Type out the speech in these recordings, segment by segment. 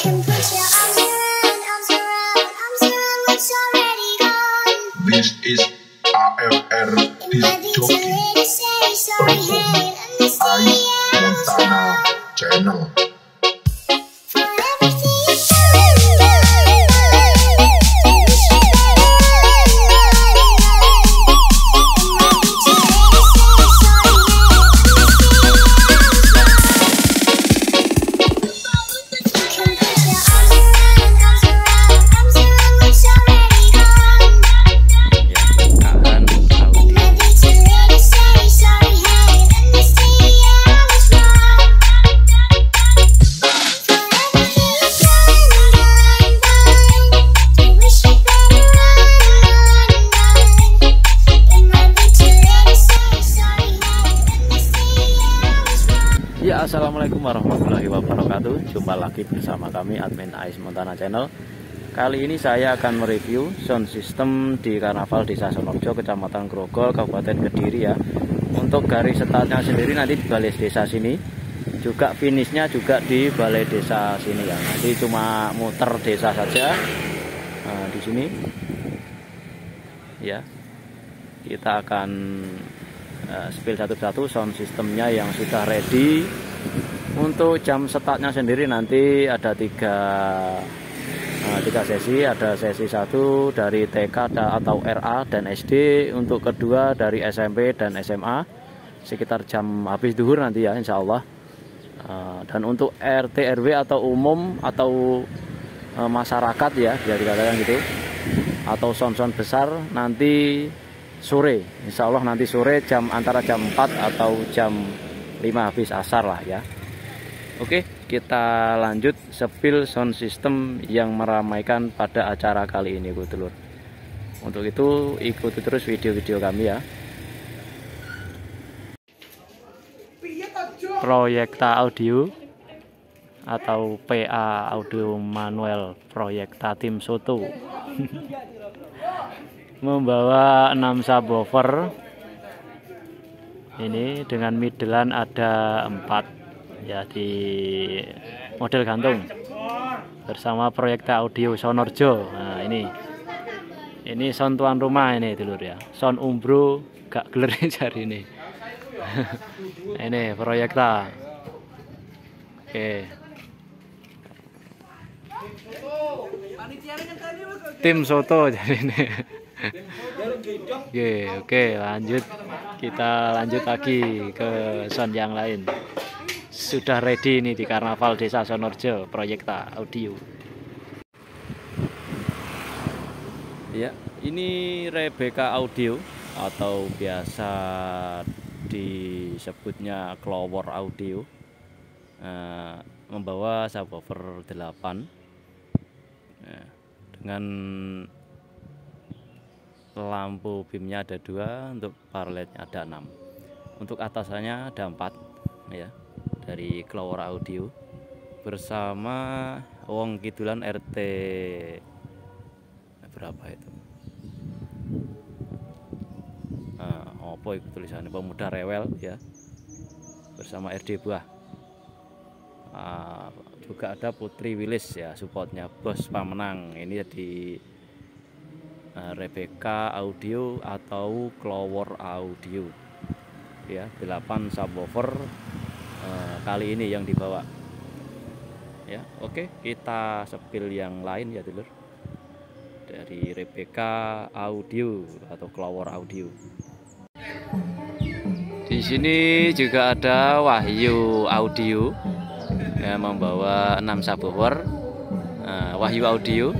This is AFR Disc Jockey Perform Ais Montana Channel. Ya, assalamualaikum warahmatullahi wabarakatuh. Jumpa lagi bersama kami admin Ais Montana Channel. Kali ini saya akan mereview sound system di Karnaval Desa Sonorjo, Kecamatan Grogol, Kabupaten Kediri ya. Untuk garis startnya sendiri nanti di balai desa sini, juga finishnya juga di balai desa sini ya. Nanti cuma muter desa saja. Nah, di sini ya kita akan spill satu-satu sound systemnya yang sudah ready. Untuk jam startnya sendiri nanti ada tiga sesi. Ada sesi 1 dari TK atau RA dan SD, untuk kedua dari SMP dan SMA sekitar jam habis duhur nanti ya insya Allah. Dan untuk RT RW atau umum atau masyarakat ya bisa dikatakan gitu, atau sound-sound besar nanti sore, insya Allah nanti sore antara jam 4 atau jam 5 habis asar lah ya. Oke, kita lanjut spill sound system yang meramaikan pada acara kali ini, Dulur. Untuk itu ikuti terus video-video kami ya. Proyekta Audio atau PA Audio Manual Proyekta Tim Soto membawa 6 subwoofer ini dengan middlean ada 4 ya di model gantung bersama Proyekta Audio Sonorjo. Nah, ini sound tuan rumah ini dulur ya, sound umbro gak geler jari ini. Ini Proyekta. Oke, Tim Soto jadi ini. Oke, lanjut. Kita lanjut lagi ke sound yang lain. Sudah ready ini di Karnaval Desa Sonorjo, Proyekta Audio. Ya, ini Rebecca Audio atau biasa disebutnya Clover Audio. Membawa subwoofer 8 dengan lampu beamnya ada 2, untuk parletnya ada 6, untuk atasannya ada 4 ya, dari Clover Audio bersama wong kidulan RT berapa itu, apa itu tulisannya, Pemuda Rewel ya, bersama RD Buah. Juga ada Putri Wilis ya, supportnya Bos Pamenang. Ini di Rebecca Audio atau Clover Audio ya, 8 subwoofer kali ini yang dibawa ya. Oke, kita spill yang lain ya dulur, dari Rebecca Audio atau Clover Audio. Di sini juga ada Wahyu Audio ya, membawa 6 subwoofer. Wahyu Audio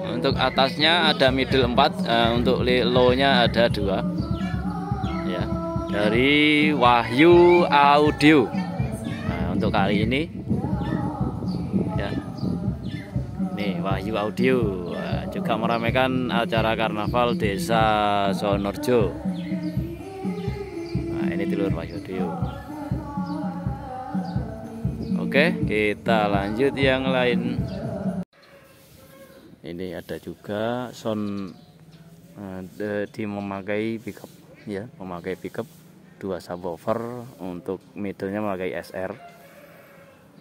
untuk atasnya ada middle 4, untuk low-nya ada 2 ya, dari Wahyu Audio. Untuk kali ini ya, nih Wahyu Audio juga meramaikan acara Karnaval Desa Sonorjo. Nah, ini dulur Wahyu Audio. Oke, kita lanjut yang lain. Ini ada juga sound memakai pickup ya, memakai pickup 2 subwoofer, untuk middlenya memakai SR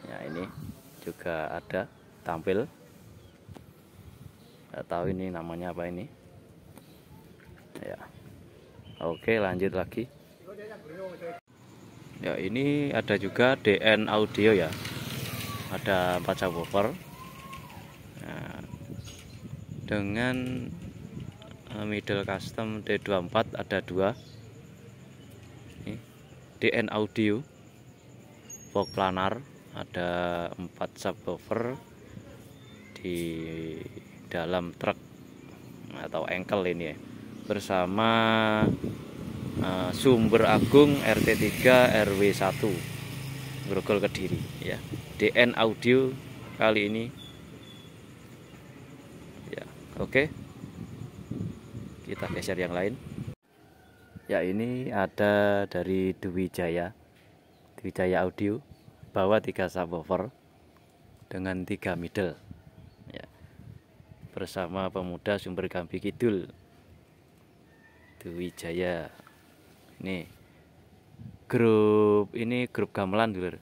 ya. Ini juga ada tampil. Nggak tahu ini namanya apa ini ya. Oke, lanjut lagi ya. Ini ada juga DN audio ya, ada 4 subwoofer. Nah, dengan middle custom D24 ada 2. Ini DN audio box planar, ada 4 subwoofer di dalam truk atau engkel ini ya, bersama sumber agung RT3 RW1 Grogol Kediri ya. DN audio kali ini ya. Oke, kita geser yang lain ya. Ini ada dari Dwi Jaya audio, bawa 3 subwoofer dengan 3 middle ya, bersama pemuda sumber Gambi Kidul Dwi Jaya. Nih grup gamelan dulu,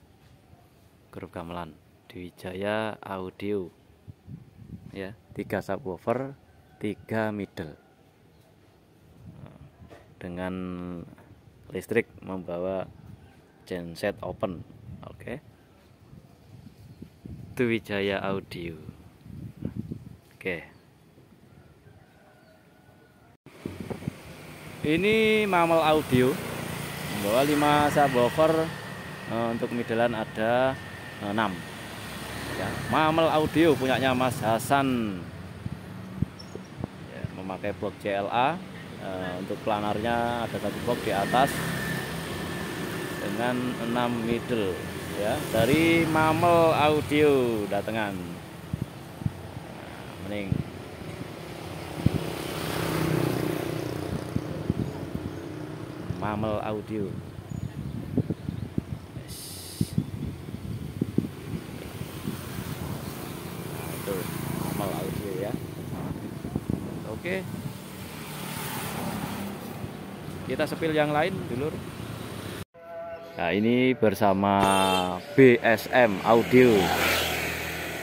grup gamelan Dwi Jaya audio ya, 3 subwoofer 3 middle dengan listrik, membawa genset open. Oke, Dwi Jaya audio. Oke, ini Mamel audio, membawa 5 subwoofer. Untuk middlean ada 6 ya. Mamel audio punyanya Mas Hasan ya, memakai box CLA. Untuk planarnya ada 1 box di atas dengan 6 middle ya, dari Mamel audio datengan. Mending Mamel audio. Nah, itu Mamel audio ya. Oke, kita sepil yang lain dulu. Nah, ini bersama BSM audio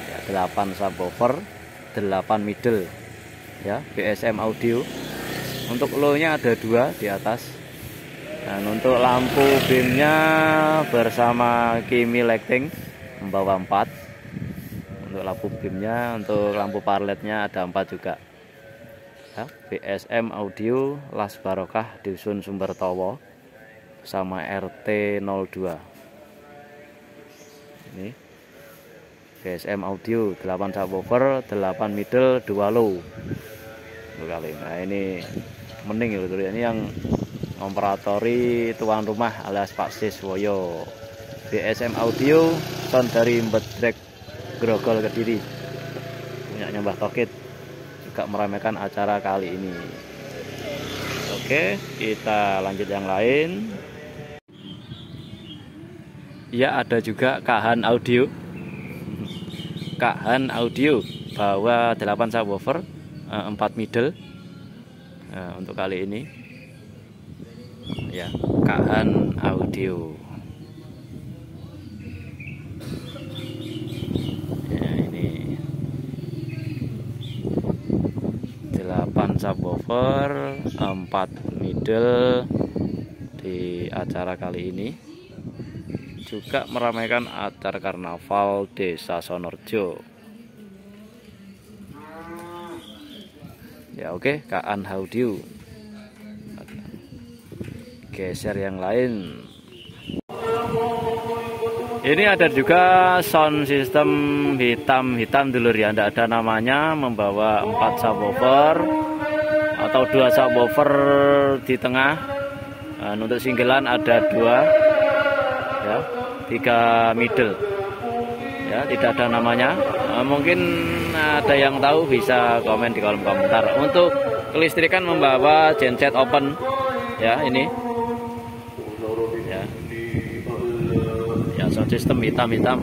ya, 8 subwoofer 8 middle ya, BSM audio. Untuk low-nya ada 2 di atas. Dan untuk lampu beamnya bersama Kimi Lighting, membawa 4 untuk lampu beamnya. Untuk lampu parletnya ada 4 juga ya. BSM audio Las Barokah Dusun Sumbertowo sama RT02. Ini BSM audio 8 subwoofer 8 middle 2 low kali. Nah, ini mending ya, ini yang operatori tuan rumah alias Pak Siswoyo. BSM audio sound dari Mbedrek Grogol Kediri, punya Mbah Tokit, juga meramaikan acara kali ini. Oke, kita lanjut yang lain ya. Ada juga Kahan audio, Kahan audio bawa 8 subwoofer 4 middle. Nah, untuk kali ini ya, Kahan audio ya. Ini 8 subwoofer 4 middle di acara kali ini, juga meramaikan acara karnaval Desa Sonorjo ya. Oke, Kahan audio. Geser yang lain. Ini ada juga sound system hitam dulur ya, tidak ada namanya, membawa 4 subwoofer atau 2 subwoofer di tengah. Dan untuk singgelan ada 2 ya, 3 middle ya, tidak ada namanya. Mungkin ada yang tahu bisa komen di kolom komentar. Untuk kelistrikan membawa genset open ya, ini ya, sound system hitam.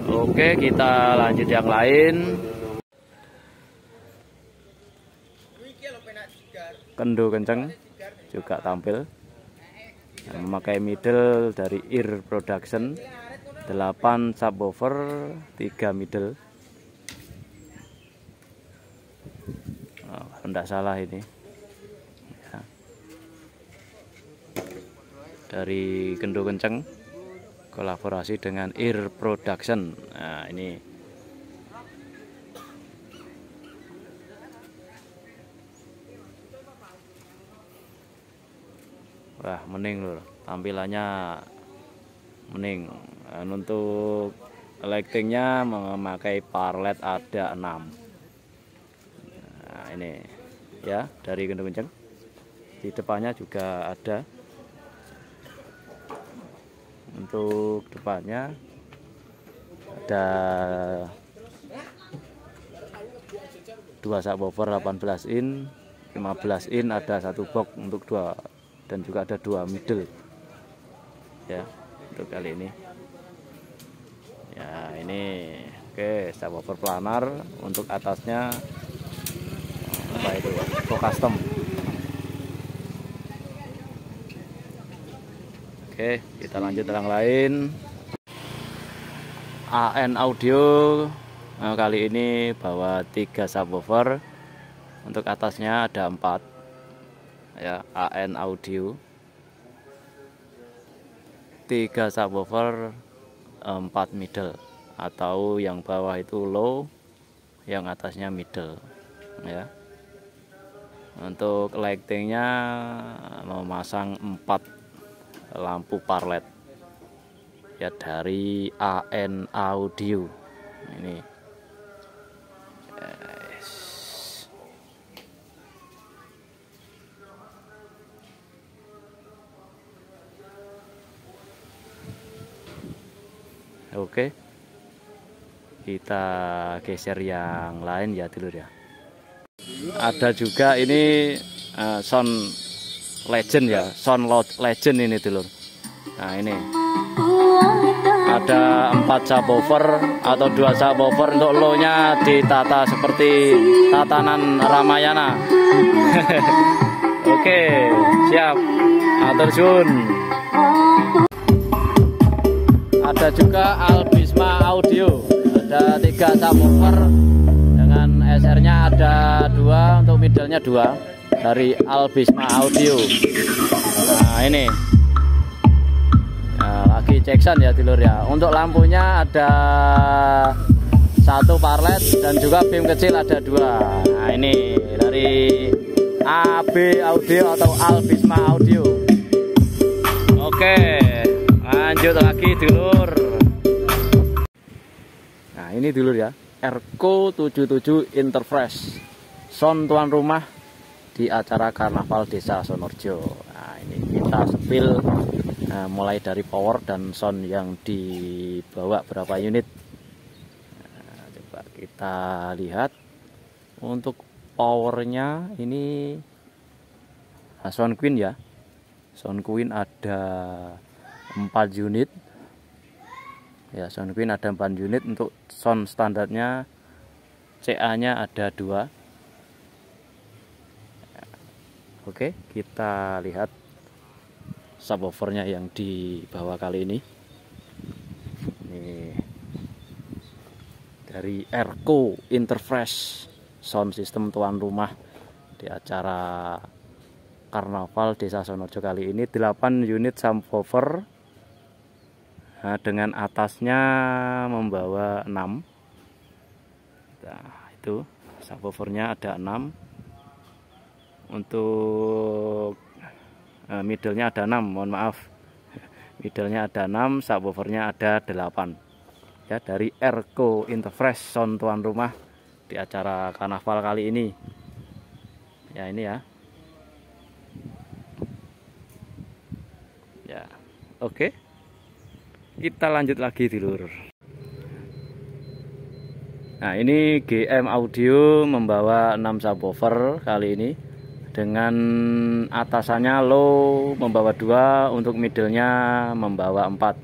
Oke, kita lanjut yang lain. Kendo kenceng juga tampil, memakai middle dari Ear Production, 8 subwoofer 3 middle kalau tidak salah ini ya. Dari Gendo Kenceng kolaborasi dengan Ear Production. Nah ini wah mening lho, tampilannya mening. Dan untuk lightingnya memakai parlet ada 6. Nah ini ya dari Gendo Kenceng. Di depannya juga ada. Untuk depannya ada 2 subwoofer 18 in, 15 in, ada 1 box untuk 2 dan juga ada 2 middle ya untuk kali ini ya. Ini oke, subwoofer planar. Untuk atasnya apa itu ya, custom. Oke, kita lanjut yang lain. AN Audio kali ini bawa 3 subwoofer. Untuk atasnya ada 4 ya, AN Audio 3 subwoofer, 4 middle, atau yang bawah itu low, yang atasnya middle ya. Untuk lightingnya memasang 4 lampu parlet ya dari AN Audio ini. Oke, kita geser yang lain ya dulur ya. Ada juga ini sound legend ya, sound legend ini dulur. Nah ini ada 4 subwoofer atau 2 subwoofer. Untuk low nya ditata seperti tatanan Ramayana. Oke, siap, atur suwun. Ada juga Albisma Audio, ada 3 subwoofer dengan SR nya ada 2, untuk middle nya 2 dari Albisma Audio. Nah ini lagi cek sound ya dulur ya. Untuk lampunya ada 1 parlet dan juga beam kecil ada 2. Nah ini dari AB Audio atau Albisma Audio. Oke, lanjut lagi dulur. Nah ini dulur ya, Erco 77 Interfresh, sound tuan rumah di acara Karnaval Desa Sonorjo. Nah ini kita sepil mulai dari power dan sound yang dibawa berapa unit. Nah, coba kita lihat. Untuk powernya ini Sound Queen ya, Sound Queen ada 4 unit ya. Sound Queen ada 4 unit. Untuk sound standarnya CA nya ada 2. Oke, kita lihat subwoofernya yang dibawa kali ini. Ini dari Erco Interfresh, sound system tuan rumah di acara Karnaval Desa Sonorjo kali ini. 8 unit subwoofer, nah, dengan atasnya membawa 6. Nah, itu subwoofernya ada 6. Untuk middle-nya ada 6, mohon maaf. Middle-nya ada 6, subwoofernya ada 8. Ya, dari Erco Interfresh, sound tuan rumah di acara Karnaval kali ini. Ya, ini ya. Ya, oke. Kita lanjut lagi dulur. Nah, ini GM Audio membawa 6 subwoofer kali ini. Dengan atasannya low membawa 2, untuk middle-nya membawa 4.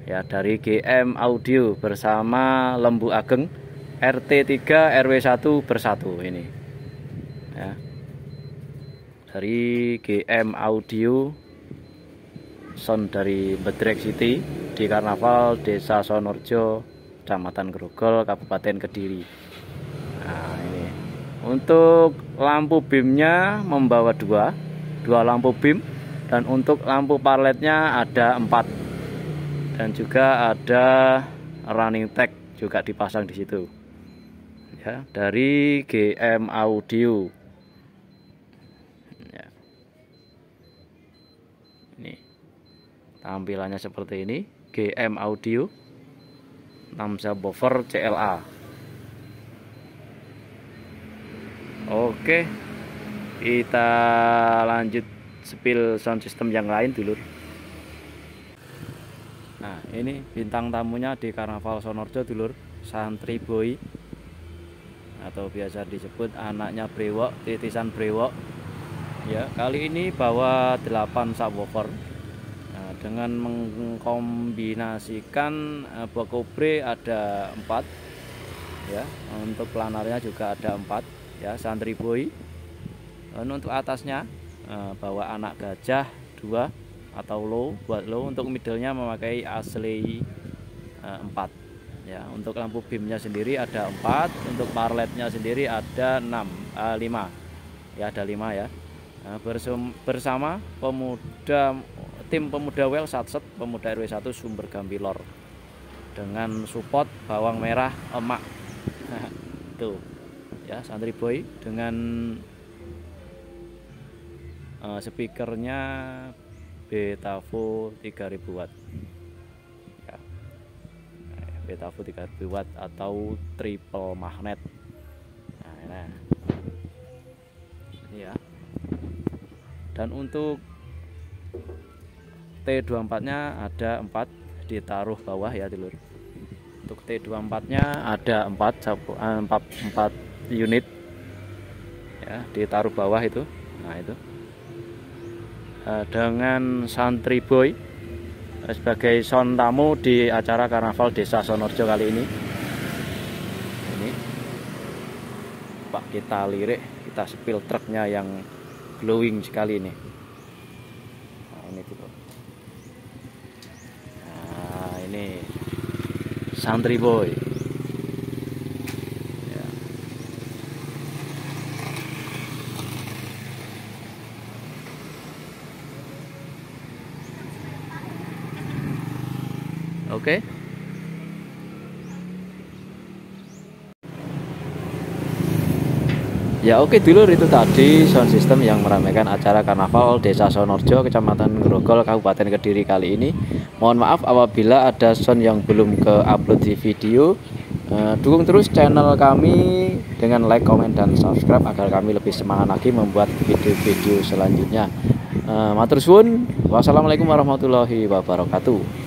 Ya, dari GM Audio bersama Lembu Ageng RT3 RW1 bersatu ini. Ya. Dari GM Audio, sound dari Bedrek City di Karnaval Desa Sonorjo, Kecamatan Grogol, Kabupaten Kediri. Nah, ini Untuk lampu beamnya membawa dua lampu beam, dan untuk lampu parletnya ada 4, dan juga ada running tag juga dipasang di situ ya, dari GM Audio ya. Ini tampilannya seperti ini, GM Audio 6 subwoofer CLA. Oke, kita lanjut spill sound system yang lain dulu. Nah, ini bintang tamunya di Karnaval Sonoarjo dulur, Santri Boy atau biasa disebut anaknya brewok, titisan brewok ya. Kali ini bawa 8 subwoofer. Nah, dengan mengkombinasikan box cobre ada 4 ya, untuk planarnya juga ada 4 ya, Santri Boy. Dan untuk atasnya bawa anak gajah 2 atau low, buat low. Untuk middle-nya memakai asli 4 ya. Untuk lampu beamnya sendiri ada 4, untuk parletnya sendiri ada 5 ya, ada 5 ya. Nah, bersama tim pemuda Well Satset Pemuda RW 1 Sumber Gampilor dengan support bawang merah emak tuh ya, Santri Boy dengan speakernya Betavo 3000 watt ya. Betavo 3000 watt atau triple magnet. Nah, ini ya. Dan untuk T24 nya ada 4 ditaruh bawah ya dulur. Untuk T24 nya ada 4 unit ya, ditaruh bawah itu. Nah, itu dengan Santri Boy sebagai sound tamu di acara Karnaval Desa Sonoarjo kali ini. Ini Pak, kita lirik, kita spill truknya yang glowing sekali ini. Nah, ini tuh. Nah, ini Santri Boy. Oke. Ya oke dulur, itu tadi sound system yang meramaikan acara Karnaval Desa Sonoarjo, Kecamatan Grogol, Kabupaten Kediri kali ini. Mohon maaf apabila ada sound yang belum ke-upload di video. Dukung terus channel kami dengan like, komen, dan subscribe agar kami lebih semangat lagi membuat video-video selanjutnya. Matur suwun. Wassalamualaikum warahmatullahi wabarakatuh.